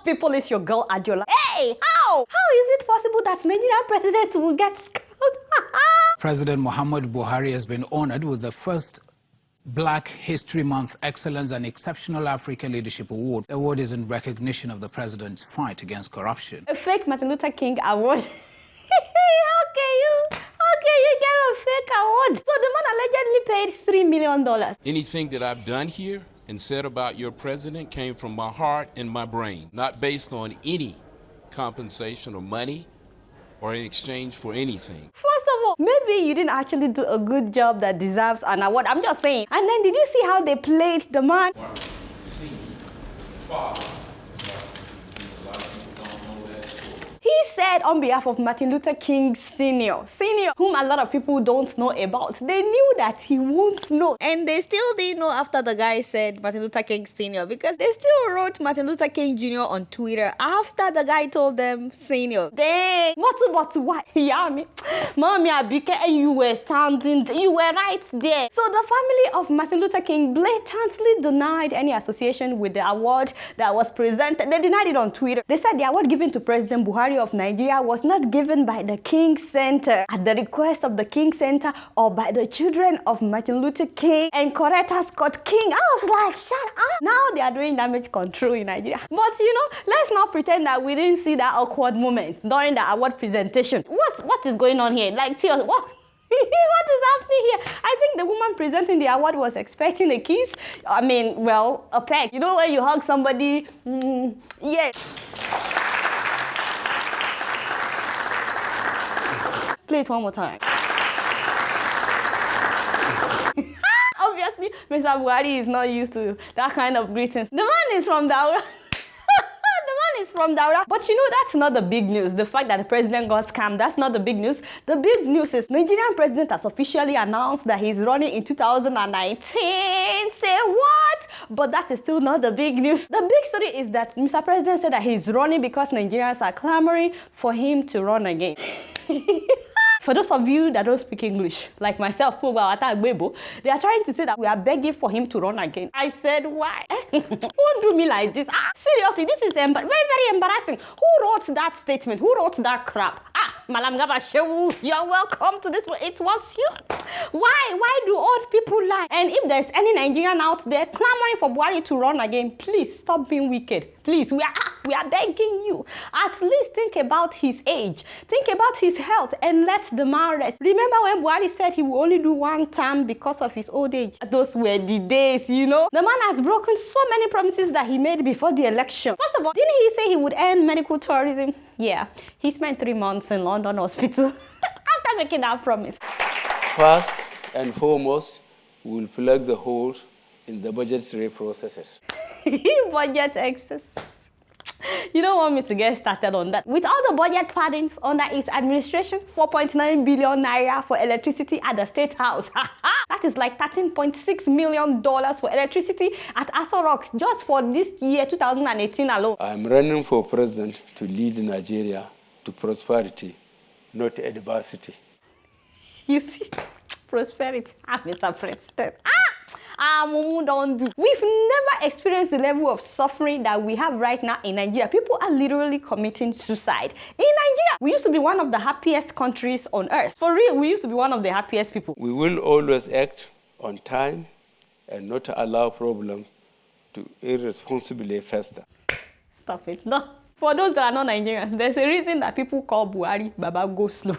people is your girl Adeola. Hey, how is it possible that Nigerian president will get scammed? President Muhammadu Buhari has been honored with the first Black History Month Excellence and Exceptional African Leadership Award. The award is in recognition of the president's fight against corruption. A fake Martin Luther King award. How can you get a fake award? So the man allegedly paid $3 million. Anything that I've done here and said about your president came from my heart and my brain, not based on any compensation or money or in exchange for anything. First of all, maybe you didn't actually do a good job that deserves an award. I'm just saying. And then did you see how they played the man? He said on behalf of Martin Luther King Sr., whom a lot of people don't know about, they knew that he won't know. And they still didn't know after the guy said Martin Luther King Sr. because they still wrote Martin Luther King Jr. on Twitter after the guy told them Sr. Dang, what? Yeah, Mommy Abike, and you were standing, you were right there. So the family of Martin Luther King blatantly denied any association with the award that was presented. They denied it on Twitter. They said the award given to President Buhari of Nigeria was not given by the King Center at the request of the King Center or by the children of Martin Luther King and Coretta Scott King. I was like, shut up. Now they are doing damage control in Nigeria. But let's not pretend that we didn't see that awkward moment during the award presentation. What is going on here? Like, seriously, what? What is happening here? I think the woman presenting the award was expecting a kiss. I mean, well, a peck. You know when you hug somebody? Yeah. Play it one more time. Obviously, Mr. Buhari is not used to that kind of greetings. The man is from Daura. But that's not the big news. The fact that the president got scammed, that's not the big news. The big news is Nigerian president has officially announced that he's running in 2019. Say what? But that is still not the big news. The big story is that Mr. President said that he's running because Nigerians are clamoring for him to run again. For those of you that don't speak English, like myself, they are trying to say that we are begging for him to run again. I said, why? Don't do me like this. Seriously, this is very, very embarrassing. Who wrote that statement? Who wrote that crap? Malam Gabashewu, you're welcome to this one. It was you. Why do old people lie? And if there's any Nigerian out there clamoring for Buhari to run again, please stop being wicked. Please, we are begging you. At least think about his age. Think about his health and let the man rest. Remember when Buhari said he will only do one term because of his old age? Those were the days, The man has broken so many promises that he made before the election. First of all, didn't he say he would end medical tourism? Yeah, he spent 3 months in London hospital after making that promise. First and foremost, we will plug the holes in the budgetary processes. Budget excess. You don't want me to get started on that. With all the budget paddings under its administration, 4.9 billion naira for electricity at the State House. That is like $13.6 million for electricity at Aso Rock just for this year, 2018 alone. I'm running for president to lead Nigeria to prosperity, not adversity. You see, prosperity. Mr. President. Don't do. We've never experienced the level of suffering that we have right now in Nigeria. People are literally committing suicide. In Nigeria, we used to be one of the happiest countries on earth. For real, we used to be one of the happiest people. We will always act on time and not allow problems to irresponsibly fester. Stop it. No. For those that are not Nigerians, there's a reason that people call Buhari Baba Go Slow.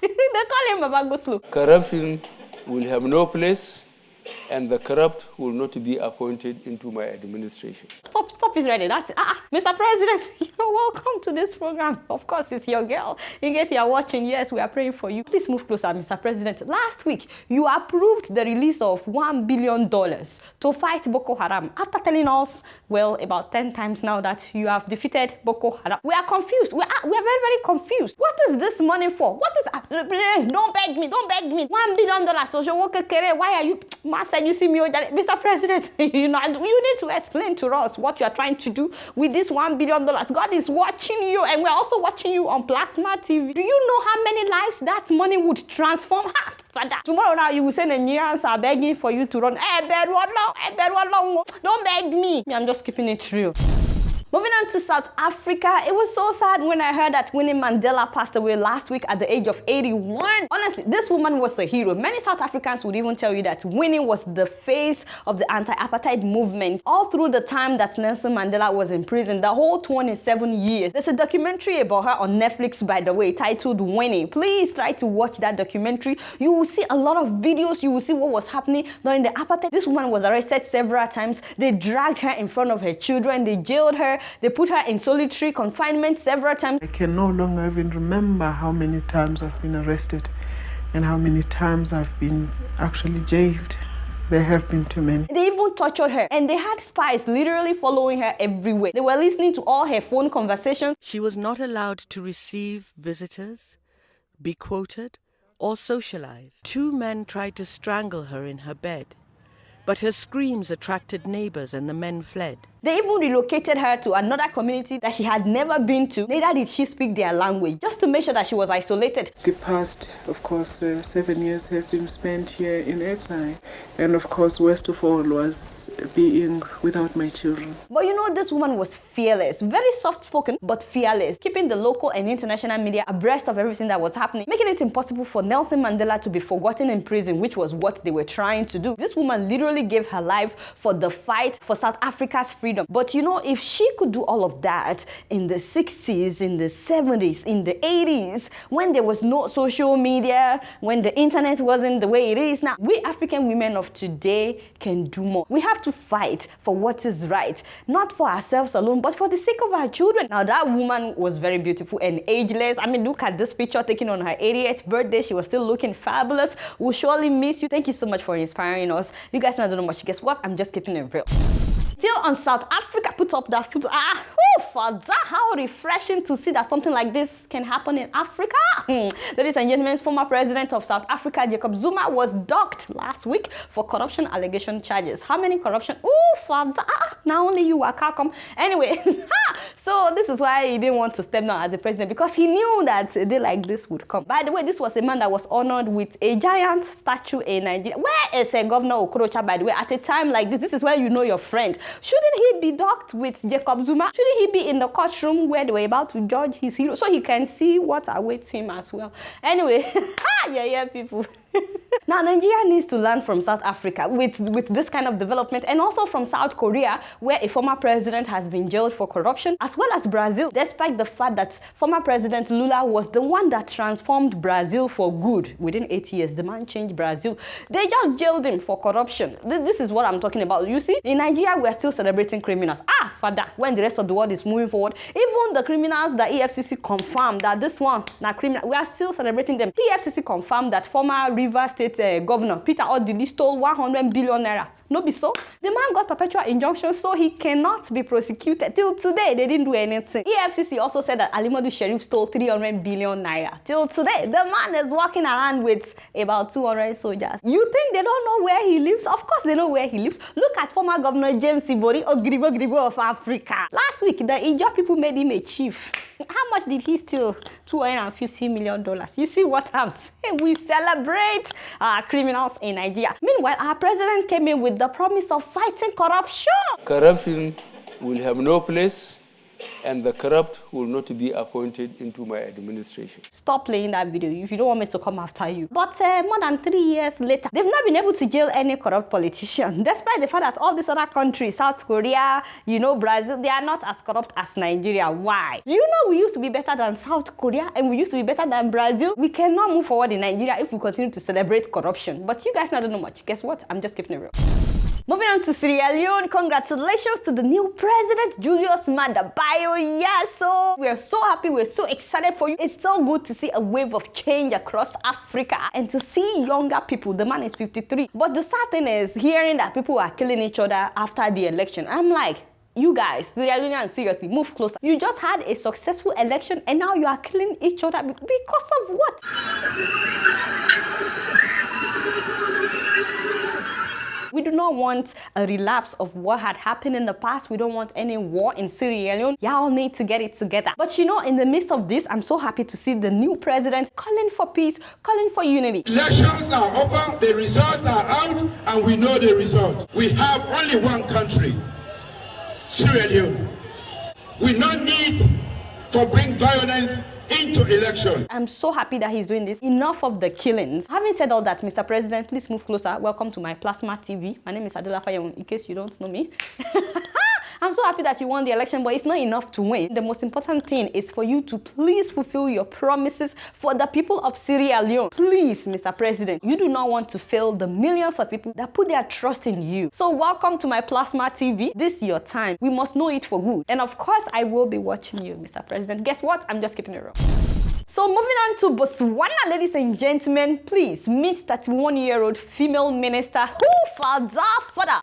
They call him Baba Go Slow. Corruption will have no place, and the corrupt will not be appointed into my administration. Stop is ready. That's it. Mr. President, you're welcome to this program. Of course, it's your girl. In case you are watching, yes, we are praying for you. Please move closer, Mr. President. Last week, you approved the release of $1 billion to fight Boko Haram after telling us, well, about 10 times now that you have defeated Boko Haram. We are confused. We are very, very confused. What is this money for? What is... Don't beg me. $1 billion. So why are you... Master, you see me, Mr. President, you need to explain to us what you are trying to do with this $1 billion. God is watching you, and we're also watching you on Plasma TV. Do you know how many lives that money would transform? Father, tomorrow now you will say Nigerians are begging for you to run. Don't beg me. I'm just keeping it real. Moving on to South Africa, it was so sad when I heard that Winnie Mandela passed away last week at the age of 81. Honestly, this woman was a hero. Many South Africans would even tell you that Winnie was the face of the anti-apartheid movement all through the time that Nelson Mandela was in prison, the whole 27 years. There's a documentary about her on Netflix, by the way, titled Winnie. Please try to watch that documentary. You will see a lot of videos. You will see what was happening during the apartheid. This woman was arrested several times. They dragged her in front of her children. They jailed her. They put her in solitary confinement several times. I can no longer even remember how many times I've been arrested and how many times I've been actually jailed. There have been too many. They even tortured her, and they had spies literally following her everywhere. They were listening to all her phone conversations. She was not allowed to receive visitors, be quoted, or socialize. 2 men tried to strangle her in her bed, but her screams attracted neighbors and the men fled. They even relocated her to another community that she had never been to. Neither did she speak their language, just to make sure that she was isolated. The past, of course, 7 years have been spent here in exile. And of course, worst of all was being without my children. But you know, this woman was fearless, very soft-spoken, but fearless, keeping the local and international media abreast of everything that was happening, making it impossible for Nelson Mandela to be forgotten in prison, which was what they were trying to do. This woman literally gave her life for the fight for South Africa's freedom. But you know, if she could do all of that in the 60s, in the 70s, in the 80s, when there was no social media, when the internet wasn't the way it is now, we African women of today can do more. We have to fight for what is right, not for ourselves alone, but for the sake of our children. Now, that woman was very beautiful and ageless. I mean, look at this picture taken on her 88th birthday. She was still looking fabulous. We'll surely miss you. Thank you so much for inspiring us. You guys know I don't know much. Guess what? I'm just keeping it real. Still on South Africa, put up that photo. Father, how refreshing to see that something like this can happen in Africa. Ladies and gentlemen, former president of South Africa, Jacob Zuma, was docked last week for corruption allegation charges. How many corruption? Father, now only you are come. Anyway, so this is why he didn't want to step down as a president, because he knew that a day like this would come. By the way, this was a man that was honored with a giant statue in Nigeria. Where is Governor Okorocha, by the way, at a time like this? This is where you know your friend. Shouldn't he be docked with Jacob Zuma? Shouldn't he be in the courtroom where they were about to judge his hero, so he can see what awaits him as well? Anyway, yeah, people. Now, Nigeria needs to learn from South Africa with this kind of development, and also from South Korea, where a former president has been jailed for corruption, as well as Brazil, despite the fact that former President Lula was the one that transformed Brazil for good. Within 8 years, the man changed Brazil. They just jailed him for corruption. This is what I'm talking about. You see, in Nigeria, we're still celebrating criminals. Father, when the rest of the world is moving forward, even the criminals that EFCC confirmed that this one, now criminal, we are still celebrating them. EFCC confirmed that former River State Governor Peter Odili stole 100 billion naira. No be so? The man got perpetual injunction, so he cannot be prosecuted. Till today, they didn't do anything. EFCC also said that Alimadu Sheriff stole 300 billion naira. Till today, the man is walking around with about 200 soldiers. You think they don't know where he lives? Of course they know where he lives. Look at former Governor James Ibori Ogribo of Africa. Last week, the Ijaw people made him a chief. How much did he steal? $250 million. You see what I'm saying? We celebrate criminals in Nigeria. Meanwhile, our president came in with the promise of fighting corruption. Corruption will have no place, and the corrupt will not be appointed into my administration. Stop playing that video if you don't want me to come after you. But more than 3 years later, they've not been able to jail any corrupt politician, despite the fact that all these other countries, South Korea, Brazil, they are not as corrupt as Nigeria. Why? You know, we used to be better than South Korea, and we used to be better than Brazil. We cannot move forward in Nigeria if we continue to celebrate corruption. But you guys don't know much. Guess what? I'm just keeping it real. Moving on to Sierra Leone, congratulations to the new president, Julius Maada Bio. Yeah, so we're so happy, we're so excited for you. It's so good to see a wave of change across Africa and to see younger people. The man is 53. But the sad thing is hearing that people are killing each other after the election. I'm like, you guys, Sierra Leoneans, seriously, move closer. You just had a successful election and now you are killing each other because of what? We do not want a relapse of what had happened in the past. We don't want any war in Sierra Leone. Y'all need to get it together. But in the midst of this, I'm so happy to see the new president calling for peace, calling for unity. Elections are over, the results are out, and we know the result. We have only one country, Sierra Leone. We not need to bring violence into election. I'm so happy that he's doing this. Enough of the killings. Having said all that, Mr. President, please move closer. Welcome to my plasma TV. My name is Adeola Fayehun, in case you don't know me. I'm so happy that you won the election, but it's not enough to win. The most important thing is for you to please fulfill your promises for the people of Sierra Leone. Please, Mr. President, you do not want to fail the millions of people that put their trust in you. So welcome to my plasma TV. This is your time. We must know it for good. And of course, I will be watching you, Mr. President. Guess what? I'm just keeping it real. So moving on to Botswana, ladies and gentlemen, please meet 31-year-old female minister father.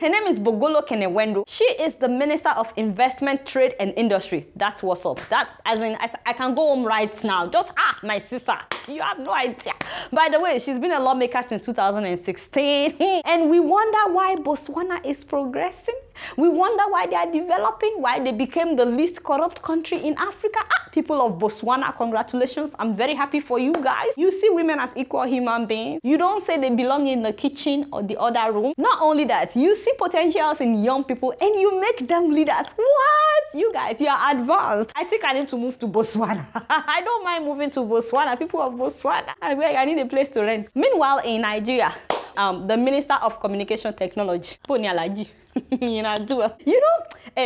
Her name is Bogolo Kenewendo. She is the Minister of Investment, Trade and Industry. That's what's up. That's as in I can go home right now. Just my sister. You have no idea. By the way, she's been a lawmaker since 2016. And we wonder why Botswana is progressing. We wonder why they are developing, why they became the least corrupt country in Africa. People of Botswana, congratulations. I'm very happy for you guys. You see women as equal human beings. You don't say they belong in the kitchen or the other room. Not only that, you see potentials in young people and you make them leaders. What? You guys, you are advanced. I think I need to move to Botswana. I don't mind moving to Botswana. People of Botswana, I need a place to rent. Meanwhile, in Nigeria, the Minister of Communication Technology, you know,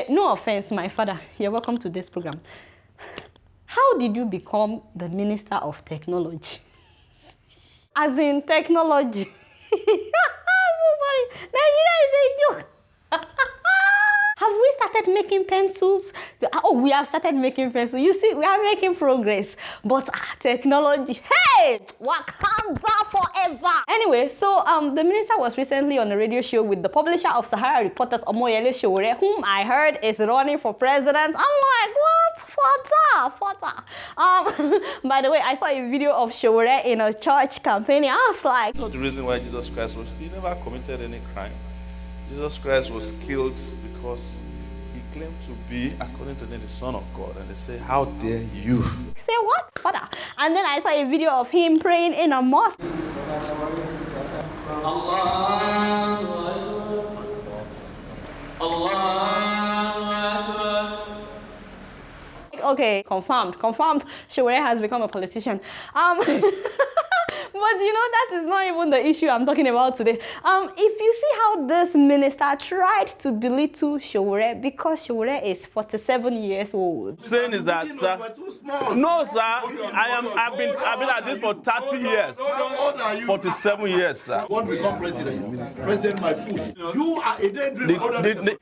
no offense, my father. You're welcome to this program. How did you become the Minister of Technology? As in technology. I'm so sorry. Nigeria is a joke. Have we started making pencils? Oh, we have started making pencils. You see, we are making progress. But technology, hey, Wakanda forever. Anyway, so the minister was recently on a radio show with the publisher of Sahara Reporters, Omoyele Sowore, whom I heard is running for president. I'm like, what? Fata. By the way, I saw a video of Sowore in a church campaign. I was like, not the reason why Jesus Christ he never committed any crime. Jesus Christ was killed because he claimed to be, according to them, the Son of God. And they say, how dare you? Say what? Father. And then I saw a video of him praying in a mosque. Okay, confirmed. Sowore has become a politician. But you know, that is not even the issue I'm talking about today. If you see how this minister tried to belittle Sowore because Sowore is 47 years old. Saying is that, sir, no, sir, I've been at this for 30 years. How old are you? 47 years, sir. Want to become president? President my food. You are a daydream.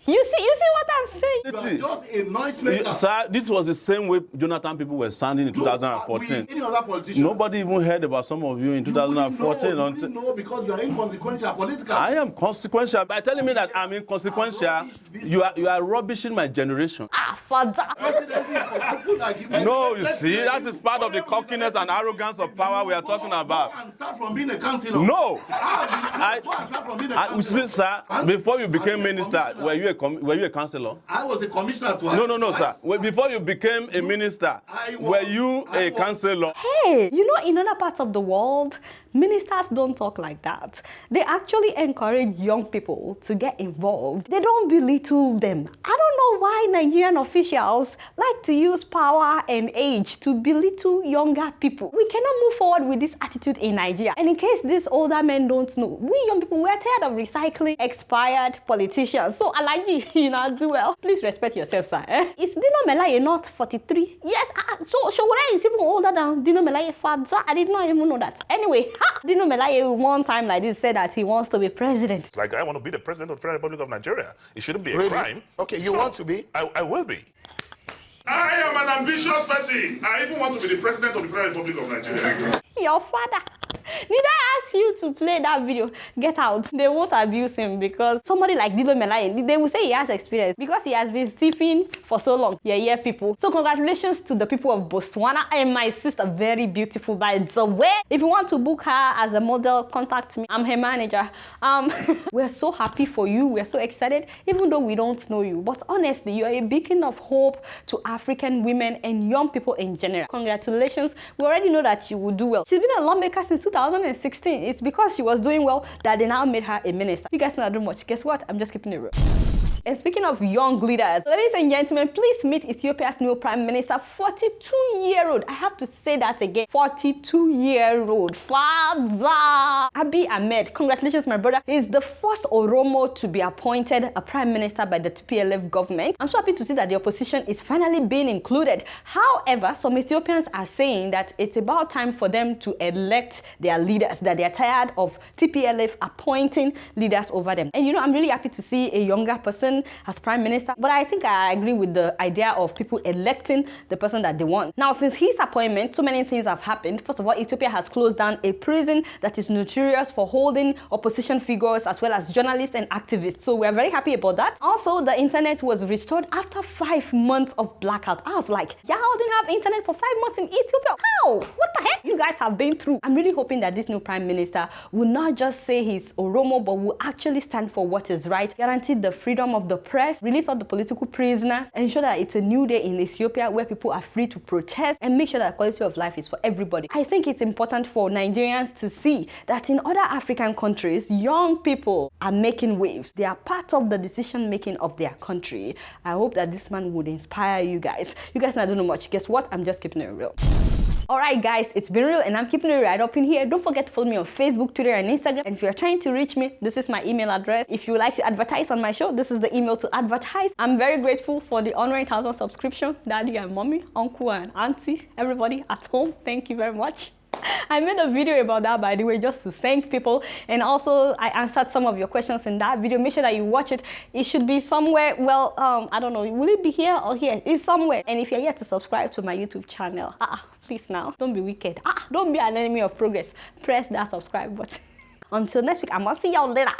You see what I'm saying? You are just a noise maker. Sir, this was the same way Jonathan people were sounding in 2014. Any other politician? Nobody even heard about some of you in 2014. You know because you are inconsequential political. I am consequential. By telling me that I'm inconsequential, you are rubbishing my generation. Father. Presidency is for people like you. No, you see, that is part of the cockiness and arrogance of power we are talking about. Go and start from being a councillor. No. Go and start from being a councillor. You see, sir, before you became minister, were you a councillor? I was a commissioner to No, sir. Before you became a minister, were you a councillor? Hey, you know, in other parts of the world, ministers don't talk like that. They actually encourage young people to get involved. They don't belittle them. I don't know why Nigerian officials like to use power and age to belittle younger people. We cannot move forward with this attitude in Nigeria. And in case these older men don't know, we young people, we're tired of recycling expired politicians. So Alaji, you know, do well. Please respect yourself, sir. Is Dino Melaye not 43? Yes, so Sowore is even older than Dino Melaye father. I did not even know that. Anyway, Dino Melaye one time like this said that he wants to be president. Like, I want to be the president of the Federal Republic of Nigeria. It shouldn't be a Really? crime. Okay, you want to be? I will be. I am an ambitious person. I even want to be the president of the Federal Republic of Nigeria. Your father. Did I ask you to play that video? Get out. They won't abuse him because somebody like Dino Melaye, they will say he has experience because he has been thieving for so long. Yeah, people. So congratulations to the people of Botswana and my sister, very beautiful by the way. If you want to book her as a model, contact me. I'm her manager. We're so happy for you. We're so excited, even though we don't know you. But honestly, you are a beacon of hope to African women and young people in general. Congratulations. We already know that you will do well. She's been a lawmaker since 2016. It's because she was doing well that they now made her a minister. You guys not do much. Guess what? I'm just keeping it real. And speaking of young leaders, ladies and gentlemen, please meet Ethiopia's new Prime Minister, 42-year-old. I have to say that again, 42-year-old father Abiy Ahmed. Congratulations, my brother. He is the first Oromo to be appointed a Prime Minister by the TPLF government. I'm so happy to see that the opposition is finally being included. However, some Ethiopians are saying that it's about time for them to elect their leaders, that they're tired of TPLF appointing leaders over them. And you know, I'm really happy to see a younger person as Prime Minister, but I think I agree with the idea of people electing the person that they want. Now, since his appointment, so many things have happened. First of all, Ethiopia has closed down a prison that is notorious for holding opposition figures as well as journalists and activists. So we're very happy about that. Also, the internet was restored after 5 months of blackout. I was like, y'all didn't have internet for 5 months in Ethiopia? How? What the heck? You guys have been through. I'm really hoping that this new Prime Minister will not just say he's Oromo, but will actually stand for what is right, guarantee the freedom of the press, release all the political prisoners, ensure that it's a new day in Ethiopia where people are free to protest, and make sure that quality of life is for everybody. I think it's important for Nigerians to see that in other African countries, young people are making waves. They are part of the decision making of their country. I hope that this man would inspire you guys. You guys not doing much. Guess what? I'm just keeping it real. Alright guys, it's been real and I'm keeping it right up in here. Don't forget to follow me on Facebook, Twitter and Instagram. And if you're trying to reach me, this is my email address. If you would like to advertise on my show, this is the email to advertise. I'm very grateful for the 100,000 subscription. Daddy and mommy, uncle and auntie, everybody at home. Thank you very much. I made a video about that, by the way, just to thank people, and also I answered some of your questions in that video. Make sure that you watch it. It should be somewhere, well, I don't know, will it be here or here? It's somewhere. And if you're yet to subscribe to my YouTube channel, please now, don't be wicked. Don't be an enemy of progress. Press that subscribe button. Until next week, I'm gonna see y'all later.